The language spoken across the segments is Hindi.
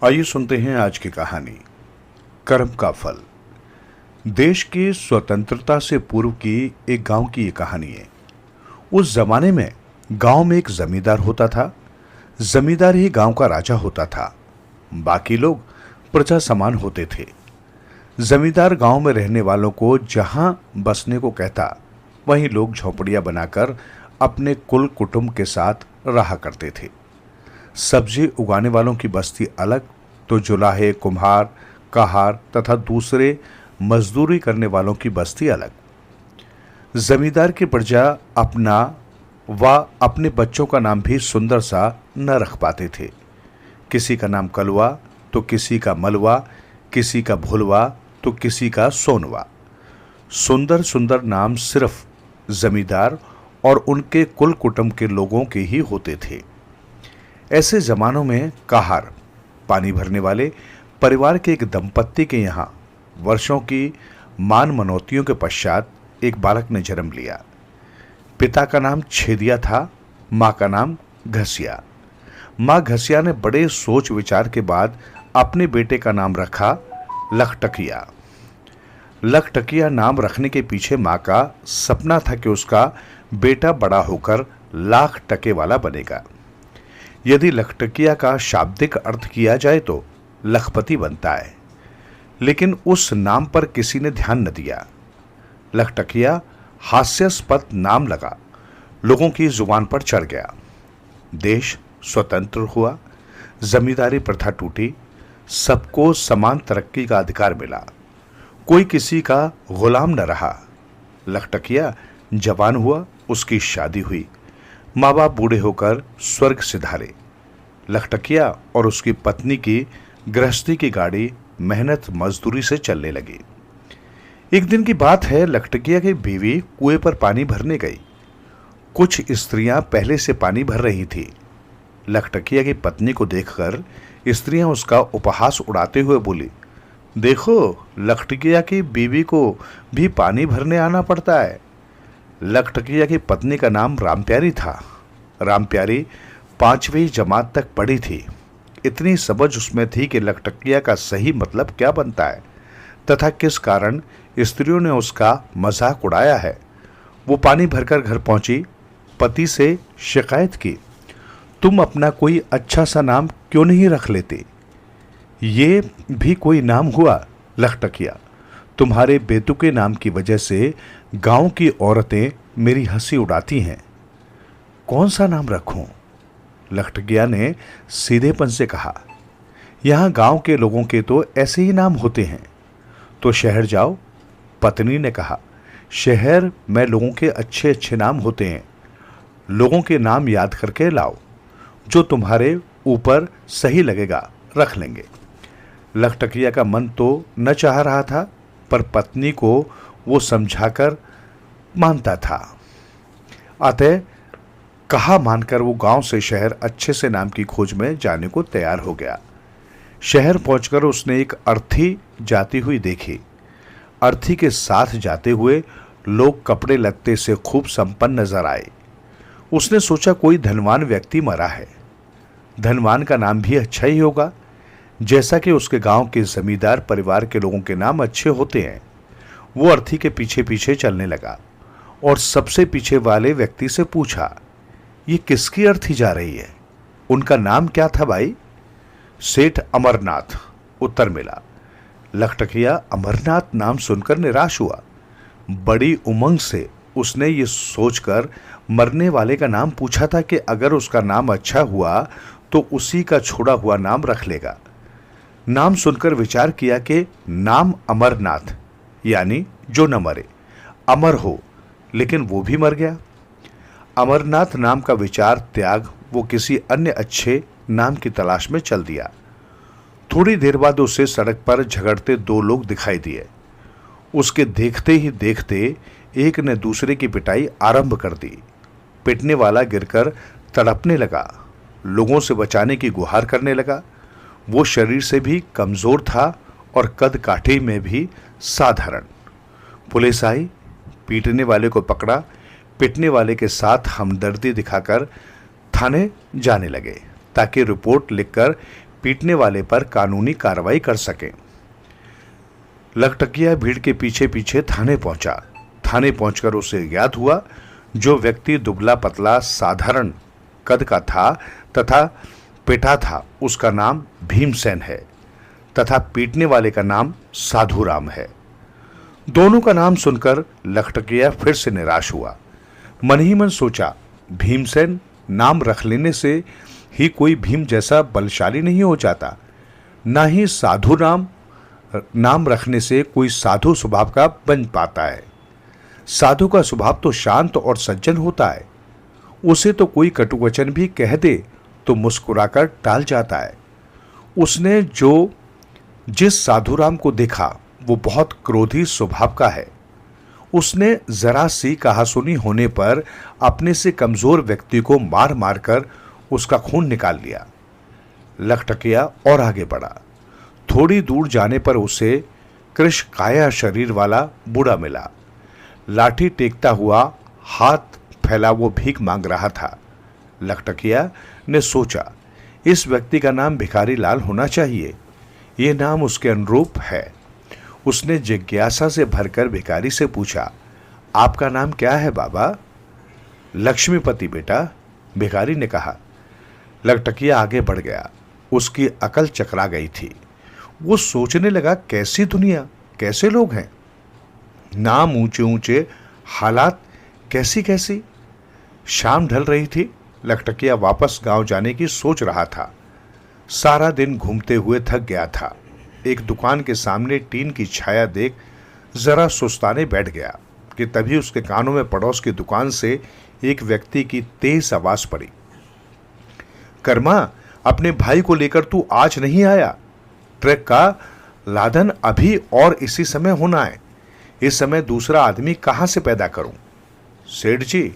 आइए सुनते हैं आज की कहानी कर्म का फल। देश की स्वतंत्रता से पूर्व की एक गांव की ये कहानी है। उस जमाने में गांव में एक जमींदार होता था। जमींदार ही गांव का राजा होता था। बाकी लोग प्रजा समान होते थे। जमींदार गांव में रहने वालों को जहां बसने को कहता, वहीं लोग झोपड़ियां बनाकर अपने कुल कुटुंब के साथ रहा करते थे। सब्जी उगाने वालों की बस्ती अलग, तो जुलाहे, कुम्हार, कहार तथा दूसरे मजदूरी करने वालों की बस्ती अलग। जमींदार की प्रजा अपना व अपने बच्चों का नाम भी सुंदर सा न रख पाते थे। किसी का नाम कलवा तो किसी का मलवा, किसी का भुलवा तो किसी का सोनवा। सुंदर सुंदर नाम सिर्फ जमींदार और उनके कुल कुटुंब के लोगों के ही होते थे। ऐसे जमानों में कहार, पानी भरने वाले परिवार के एक दंपत्ति के यहाँ वर्षों की मान मनौतियों के पश्चात एक बालक ने जन्म लिया। पिता का नाम छेदिया था, माँ का नाम घसिया। माँ घसिया ने बड़े सोच विचार के बाद अपने बेटे का नाम रखा लखटकिया। लखटकिया नाम रखने के पीछे माँ का सपना था कि उसका बेटा बड़ा होकर लाख टके वाला बनेगा। यदि लखटकिया का शाब्दिक अर्थ किया जाए तो लखपति बनता है, लेकिन उस नाम पर किसी ने ध्यान न दिया। लखटकिया हास्यास्पद नाम लगा, लोगों की जुबान पर चढ़ गया। देश स्वतंत्र हुआ, जमींदारी प्रथा टूटी, सबको समान तरक्की का अधिकार मिला, कोई किसी का गुलाम न रहा। लखटकिया जवान हुआ, उसकी शादी हुई, माँ बाप बूढ़े होकर स्वर्ग सिधारे। लखटकिया और उसकी पत्नी की गृहस्थी की गाड़ी मेहनत मजदूरी से चलने लगी। एक दिन की बात है, लखटकिया की बीवी कुएं पर पानी भरने गई। कुछ स्त्रियां पहले से पानी भर रही थी। लखटकिया की पत्नी को देखकर स्त्रियां उसका उपहास उड़ाते हुए बोली, देखो, लखटकिया की बीवी को भी पानी भरने आना पड़ता है। लखटकिया की पत्नी का नाम रामप्यारी था। रामप्यारी 5वीं जमात तक पढ़ी थी। इतनी समझ उसमें थी कि लखटकिया का सही मतलब क्या बनता है तथा किस कारण स्त्रियों ने उसका मजाक उड़ाया है। वो पानी भरकर घर पहुंची, पति से शिकायत की, तुम अपना कोई अच्छा सा नाम क्यों नहीं रख लेते? ये भी कोई नाम हुआ लखटकिया? तुम्हारे बेतुके नाम की वजह से गांव की औरतें मेरी हंसी उड़ाती हैं। कौन सा नाम रखूं? लखटकिया ने सीधेपन से कहा, यहां गांव के लोगों के तो ऐसे ही नाम होते हैं, तो शहर जाओ। पत्नी ने कहा, शहर में लोगों के अच्छे अच्छे नाम होते हैं, लोगों के नाम याद करके लाओ, जो तुम्हारे ऊपर सही लगेगा रख लेंगे। लखटकिया का मन तो न चाह रहा था, पर पत्नी को वो समझाकर मानता था। अतः कहा मानकर वो गांव से शहर अच्छे से नाम की खोज में जाने को तैयार हो गया। शहर पहुंचकर उसने एक अर्थी जाती हुई देखी। अर्थी के साथ जाते हुए लोग कपड़े लत्ते से खूब संपन्न नजर आए। उसने सोचा कोई धनवान व्यक्ति मरा है, धनवान का नाम भी अच्छा ही होगा, जैसा कि उसके गांव के जमींदार परिवार के लोगों के नाम अच्छे होते हैं। वो अर्थी के पीछे पीछे चलने लगा और सबसे पीछे वाले व्यक्ति से पूछा, ये किसकी अर्थी जा रही है? उनका नाम क्या था भाई? सेठ अमरनाथ, उत्तर मिला। लखटकिया अमरनाथ नाम सुनकर निराश हुआ। बड़ी उमंग से उसने ये सोचकर मरने वाले का नाम पूछा था कि अगर उसका नाम अच्छा हुआ तो उसी का छोड़ा हुआ नाम रख लेगा। नाम सुनकर विचार किया कि नाम अमरनाथ, यानी जो न मरे, अमर हो, लेकिन वो भी मर गया। अमरनाथ नाम का विचार त्याग वो किसी अन्य अच्छे नाम की तलाश में चल दिया। थोड़ी देर बाद उसे सड़क पर झगड़ते 2 लोग दिखाई दिए। उसके देखते ही देखते एक ने दूसरे की पिटाई आरंभ कर दी। पिटने वाला गिरकर तड़पने लगा, लोगों से बचाने की गुहार करने लगा। वो शरीर से भी कमजोर था और कद काठी में भी साधारण। पुलिस आई, पीटने वाले को पकड़ा, पिटने वाले के साथ हमदर्दी दिखाकर थाने जाने लगे ताकि रिपोर्ट लिखकर पीटने वाले पर कानूनी कार्रवाई कर सकें। लखटकिया भीड़ के पीछे पीछे थाने पहुंचा। थाने पहुंचकर उसे ज्ञात हुआ जो व्यक्ति दुबला पतला साधारण कद का था तथा पिटा था, उसका नाम भीमसेन है तथा पीटने वाले का नाम साधुराम है। दोनों का नाम सुनकर लखटकिया फिर से निराश हुआ। मन ही मन सोचा, भीमसेन नाम रख लेने से ही कोई भीम जैसा बलशाली नहीं हो जाता, ना ही साधुराम नाम रखने से कोई साधु स्वभाव का बन पाता है। साधु का स्वभाव तो शांत और सज्जन होता है, उसे तो कोई कटुवचन भी कह दे तो मुस्कुराकर टाल जाता है। उसने जिस साधुराम को देखा वो बहुत क्रोधी स्वभाव का है। उसने जरा सी कहासुनी होने पर अपने से कमजोर व्यक्ति को मार मारकर उसका खून निकाल लिया। लखटकिया और आगे बढ़ा। थोड़ी दूर जाने पर उसे कृशकाया शरीर वाला बूढ़ा मिला। लाठी टेकता हुआ हाथ फैला वो भीख मांग रहा था। लखटकिया ने सोचा, इस व्यक्ति का नाम भिखारी लाल होना चाहिए, ये नाम उसके अनुरूप है। उसने जिज्ञासा से भरकर भिखारी से पूछा, आपका नाम क्या है बाबा? लक्ष्मीपति बेटा, भिखारी ने कहा। लखटकिया आगे बढ़ गया। उसकी अकल चकरा गई थी। वो सोचने लगा, कैसी दुनिया, कैसे लोग हैं, नाम ऊंचे ऊंचे, हालात कैसी कैसी। शाम ढल रही थी। लखटकिया वापस गांव जाने की सोच रहा था। सारा दिन घूमते हुए थक गया था। एक दुकान के सामने टीन की छाया देख जरा सुस्ताने बैठ गया कि तभी उसके कानों में पड़ोस की दुकान से एक व्यक्ति की तेज आवाज पड़ी, कर्मा, अपने भाई को लेकर तू आज नहीं आया? ट्रक का लादन अभी और इसी समय होना है। इस समय दूसरा आदमी कहां से पैदा करूं? सेठ जी,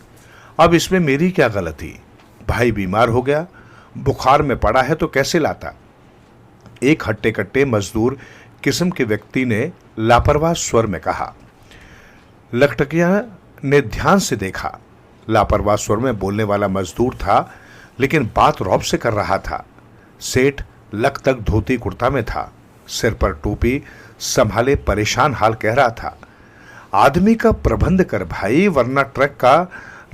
अब इसमें मेरी क्या गलती? भाई बीमार हो गया, बुखार में पड़ा है तो कैसे लाता? एक हट्टे कट्टे मजदूर किस्म के व्यक्ति ने लापरवाह स्वर में कहा। लखटकिया ने ध्यान से देखा। लापरवाह स्वर में बोलने वाला मजदूर था, लेकिन बात रौब से कर रहा था। सेठ लक तक धोती कुर्ता में था, सिर पर टोपी संभाले परेशान हाल कह रहा था, आदमी का प्रबंध कर भाई, वरना ट्रक का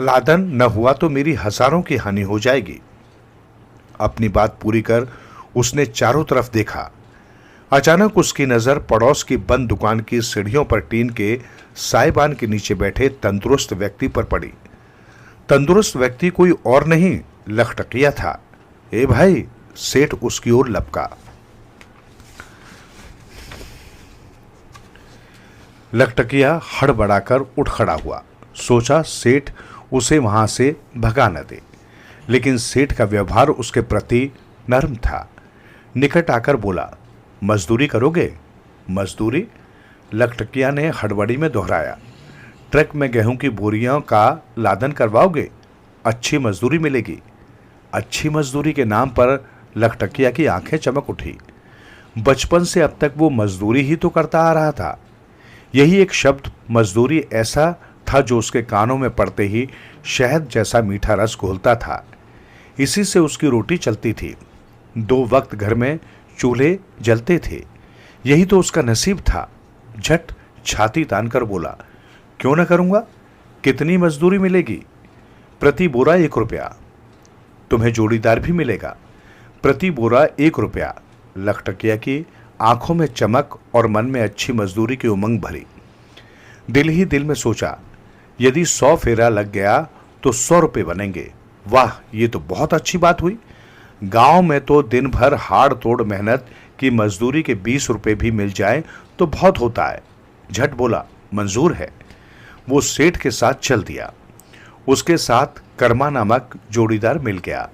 लादन न हुआ तो मेरी हजारों की हानि हो जाएगी। अपनी बात पूरी कर उसने चारों तरफ देखा। अचानक उसकी नजर पड़ोस की बंद दुकान की सीढ़ियों पर टीन के साइबान के नीचे बैठे तंदुरुस्त व्यक्ति पर पड़ी। तंदुरुस्त व्यक्ति कोई और नहीं, लखटकिया था। ए भाई, सेठ उसकी ओर लपका। लखटकिया हड़बड़ाकर उठ खड़ा हुआ। सोचा सेठ उसे वहां से भगा न दे, लेकिन सेठ का व्यवहार उसके प्रति नर्म था। निकट आकर बोला, मजदूरी करोगे? मजदूरी? लखटकिया ने हड़बड़ी में दोहराया। ट्रक में गेहूं की बोरियों का लादन करवाओगे? अच्छी मजदूरी मिलेगी। अच्छी मजदूरी के नाम पर लखटकिया की आंखें चमक उठी। बचपन से अब तक वो मजदूरी ही तो करता आ रहा था। यही एक शब्द मजदूरी ऐसा था जो उसके कानों में पड़ते ही शहद जैसा मीठा रस घोलता था। इसी से उसकी रोटी चलती थी। 2 वक्त घर में चूल्हे जलते थे। यही तो उसका नसीब था। झट छाती तानकर बोला, क्यों न करूंगा? कितनी मजदूरी मिलेगी? प्रति बोरा 1 रुपया। तुम्हें जोड़ीदार भी मिलेगा। प्रति बोरा 1 रुपया। लखटकिया की आंखों में चमक और मन में अच्छी मजदूरी की उमंग भरी। दिल ही दिल में सोचा, यदि 100 फेरा लग गया तो 100 रुपये बनेंगे। वाह, ये तो बहुत अच्छी बात हुई। गांव में तो दिन भर हाड़ तोड़ मेहनत की मजदूरी के 20 रुपये भी मिल जाए तो बहुत होता है। झट बोला, मंजूर है। वो सेठ के साथ चल दिया। उसके साथ कर्मा नामक जोड़ीदार मिल गया।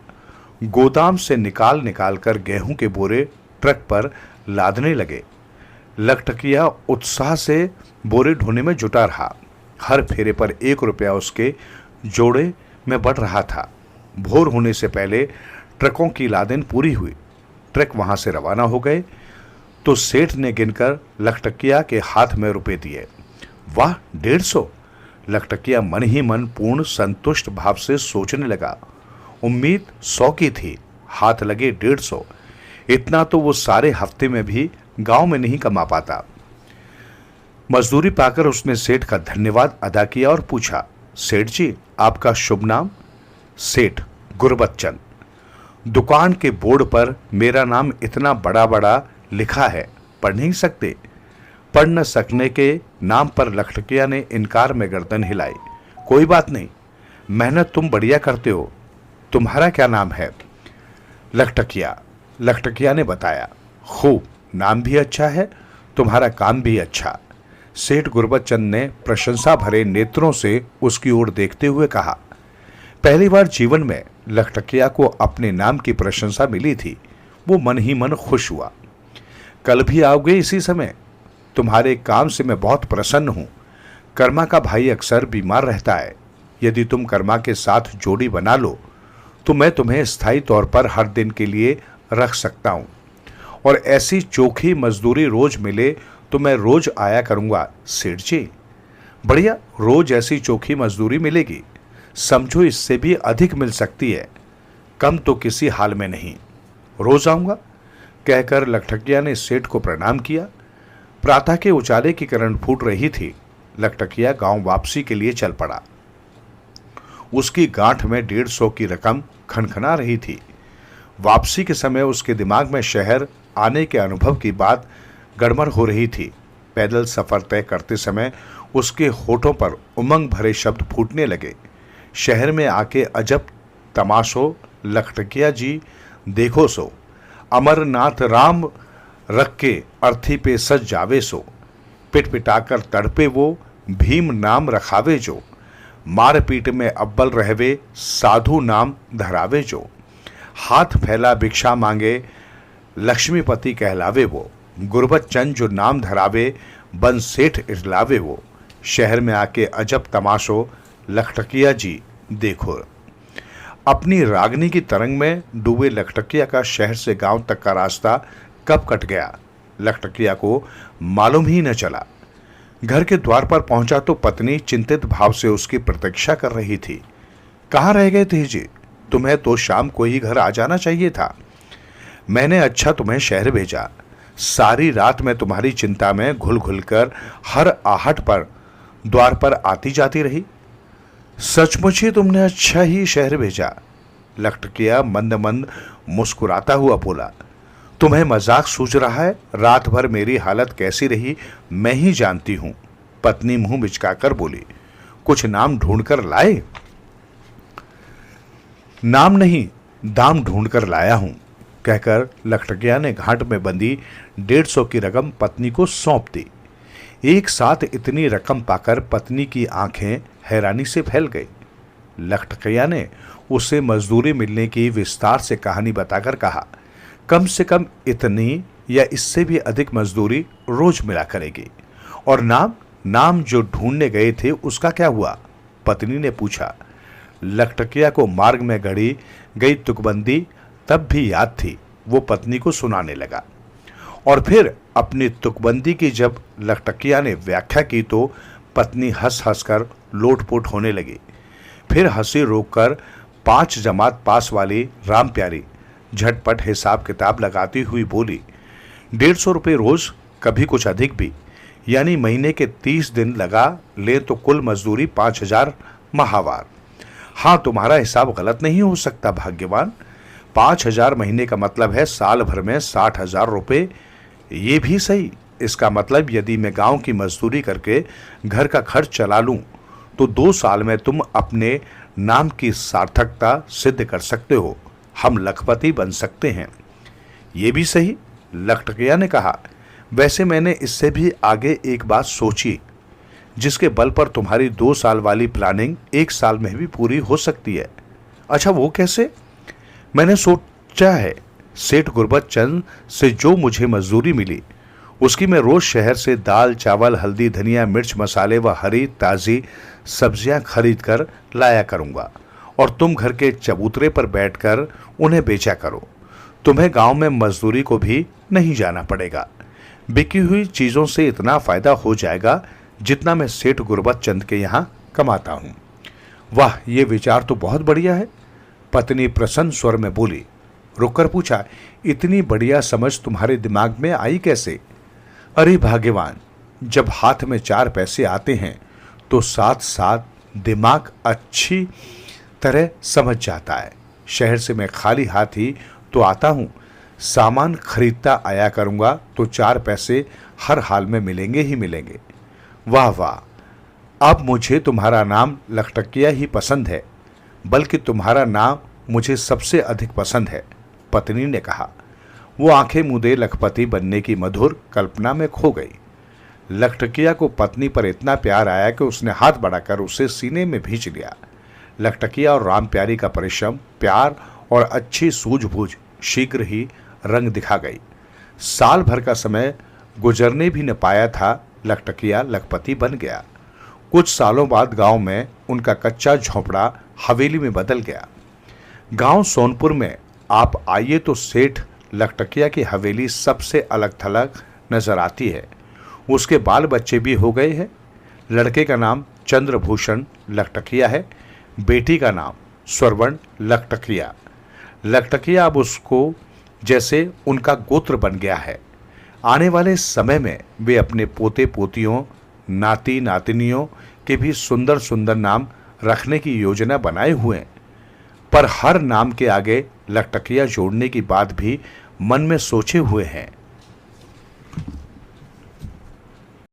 गोदाम से निकाल कर गेहूं के बोरे ट्रक पर लादने लगे। लखटकिया उत्साह से बोरे ढोने में जुटा रहा। हर फेरे पर 1 रुपया उसके जोड़े में बढ़ रहा था। भोर होने से पहले ट्रकों की लादेन पूरी हुई। ट्रक वहां से रवाना हो गए तो सेठ ने गिनकर लखटकिया के हाथ में रुपए दिए। वाह, 150। लखटकिया मन ही मन पूर्ण संतुष्ट भाव से सोचने लगा। उम्मीद 100 की थी, हाथ लगे 150। इतना तो वो सारे हफ्ते में भी गांव में नहीं कमा पाता। मजदूरी पाकर उसने सेठ का धन्यवाद अदा किया और पूछा, सेठ जी आपका शुभ नाम? सेठ गुरबचन। दुकान के बोर्ड पर मेरा नाम इतना बड़ा बड़ा लिखा है, पढ़ नहीं सकते? पढ़ न सकने के नाम पर लखटकिया ने इनकार में गर्दन हिलाई। कोई बात नहीं, मेहनत तुम बढ़िया करते हो। तुम्हारा क्या नाम है? लखटकिया ने बताया। खूब, नाम भी अच्छा है, तुम्हारा काम भी अच्छा। सेठ गुरबचन ने प्रशंसा भरे नेत्रों से उसकी ओर देखते हुए कहा। पहली बार जीवन में लखटकिया को अपने नाम की प्रशंसा मिली थी। वो मन ही मन खुश हुआ। कल भी आओगे इसी समय? तुम्हारे काम से मैं बहुत प्रसन्न हूं। कर्मा का भाई अक्सर बीमार रहता है। यदि तुम कर्मा के साथ जोड़ी बना लो तो मैं तुम्हें स्थायी तौर पर हर दिन के लिए रख सकता हूं, और ऐसी चोखी मजदूरी रोज मिले तो मैं रोज आया करूंगा। सेठ जी बढ़िया, रोज ऐसी चोखी मजदूरी मिलेगी। समझो इससे भी अधिक मिल सकती है, कम तो किसी हाल में नहीं। रोज आऊंगा, कहकर लखटकिया ने सेठ को प्रणाम किया। प्रातः के उजाले की किरण फूट रही थी। लखटकिया गांव वापसी के लिए चल पड़ा। उसकी गांठ में 150 की रकम खनखना रही थी। वापसी के समय उसके दिमाग में शहर आने के अनुभव की बात गड़बड़ हो रही थी। पैदल सफर तय करते समय उसके होठों पर उमंग भरे शब्द फूटने लगे। शहर में आके अजब तमाशो, लखटकिया जी देखो सो, अमरनाथ राम रख के अर्थी पे सज जावे सो, पिट पिटाकर तड़पे वो, भीम नाम रखावे जो, मार पीट में अव्वल रहवे, साधु नाम धरावे जो, हाथ फैला भिक्षा मांगे, लक्ष्मीपति कहलावे वो, गुरबचन जो नाम धरावे, बन सेठ इरलावे वो। शहर में आके अजब तमाशो, लखटकिया जी देखो। अपनी रागनी की तरंग में डूबे लखटकिया का शहर से गांव तक का रास्ता कब कट गया, लखटकिया को मालूम ही न चला। घर के द्वार पर पहुंचा तो पत्नी चिंतित भाव से उसकी प्रतीक्षा कर रही थी। कहाँ रह गए थे जी? तुम्हें तो शाम को ही घर आ जाना चाहिए था। मैंने अच्छा तुम्हें शहर भेजा। सारी रात मैं तुम्हारी चिंता में घुल घुल कर हर आहट पर द्वार पर आती जाती रही। सचमुच ही तुमने अच्छा ही शहर भेजा। लखटकिया मंद मंद मुस्कुराता हुआ बोला। तुम्हें मजाक सूझ रहा है? रात भर मेरी हालत कैसी रही मैं ही जानती हूं। पत्नी मुंह बिचकाकर बोली। कुछ नाम ढूंढ कर लाए? नाम नहीं, दाम ढूंढ कर लाया हूं, कहकर लखटकिया ने घाट में बंदी 150 की रकम पत्नी को सौंप दी। एक साथ इतनी रकम पाकर पत्नी की आंखें हैरानी से फैल गई। लखटकिया ने उसे मजदूरी मिलने की विस्तार से कहानी बताकर कहा, कम से कम इतनी या इससे भी अधिक मजदूरी रोज मिला करेगी। और नाम जो ढूंढने गए थे उसका क्या हुआ? पत्नी ने पूछा। लखटकिया को मार्ग में गढ़ी गई तुकबंदी तब भी याद थी। वो पत्नी को सुनाने लगा और फिर अपनी तुकबंदी की जब लखटकिया ने व्याख्या की तो पत्नी हंस हंस कर लोटपोट होने लगी। फिर हंसी रोककर 5 जमात पास वाली राम प्यारी झटपट हिसाब किताब लगाती हुई बोली, 150 रुपये रोज, कभी कुछ अधिक भी, यानी महीने के 30 दिन लगा ले तो कुल मजदूरी 5000 माहवार। हाँ, तुम्हारा हिसाब गलत नहीं हो सकता भाग्यवान। 5000 महीने का मतलब है साल भर में 60,000 रुपये। ये भी सही। इसका मतलब यदि मैं गांव की मजदूरी करके घर का खर्च चला लूं तो 2 साल में तुम अपने नाम की सार्थकता सिद्ध कर सकते हो। हम लखपति बन सकते हैं। ये भी सही, लखटकिया ने कहा। वैसे मैंने इससे भी आगे एक बात सोची, जिसके बल पर तुम्हारी 2 साल वाली प्लानिंग 1 साल में भी पूरी हो सकती है। अच्छा, वो कैसे? मैंने सोचा है, सेठ गुरबचन से जो मुझे मजदूरी मिली उसकी मैं रोज शहर से दाल चावल हल्दी धनिया मिर्च मसाले व हरी ताज़ी सब्जियां खरीद कर लाया करूंगा और तुम घर के चबूतरे पर बैठकर उन्हें बेचा करो। तुम्हें गांव में मजदूरी को भी नहीं जाना पड़ेगा। बिकी हुई चीज़ों से इतना फायदा हो जाएगा जितना मैं सेठ गुरबचन के यहाँ कमाता हूँ। वाह, ये विचार तो बहुत बढ़िया है, पत्नी प्रसन्न स्वर में बोली। रुककर पूछा, इतनी बढ़िया समझ तुम्हारे दिमाग में आई कैसे? अरे भाग्यवान, जब हाथ में 4 पैसे आते हैं तो साथ साथ दिमाग अच्छी तरह समझ जाता है। शहर से मैं खाली हाथ ही तो आता हूं, सामान खरीदता आया करूंगा तो 4 पैसे हर हाल में मिलेंगे ही मिलेंगे। वाह वाह, अब मुझे तुम्हारा नाम लखटकिया ही पसंद है, बल्कि तुम्हारा नाम मुझे सबसे अधिक पसंद है, पत्नी ने कहा। वो आंखें मूंदे लखपति बनने की मधुर कल्पना में खो गई। लखटकिया को पत्नी पर इतना प्यार आया कि उसने हाथ बढ़ाकर उसे सीने में भींच लिया। लखटकिया और राम प्यारी का परिश्रम, प्यार और अच्छी सूझबूझ शीघ्र ही रंग दिखा गई। साल भर का समय गुजरने भी न पाया था, लखटकिया लखपति बन गया। कुछ सालों बाद गांव में उनका कच्चा झोंपड़ा हवेली में बदल गया। गांव सोनपुर में आप आइए तो सेठ लखटकिया की हवेली सबसे अलग थलग नजर आती है। उसके बाल बच्चे भी हो गए हैं। लड़के का नाम चंद्रभूषण लखटकिया है, बेटी का नाम स्वर्ण लखटकिया। लखटकिया अब उसको जैसे उनका गोत्र बन गया है। आने वाले समय में वे अपने पोते पोतियों, नाती नातिनियों के भी सुंदर सुंदर नाम रखने की योजना बनाए हुए हैं। पर हर नाम के आगे लखटकिया जोड़ने की बात भी मन में सोचे हुए हैं।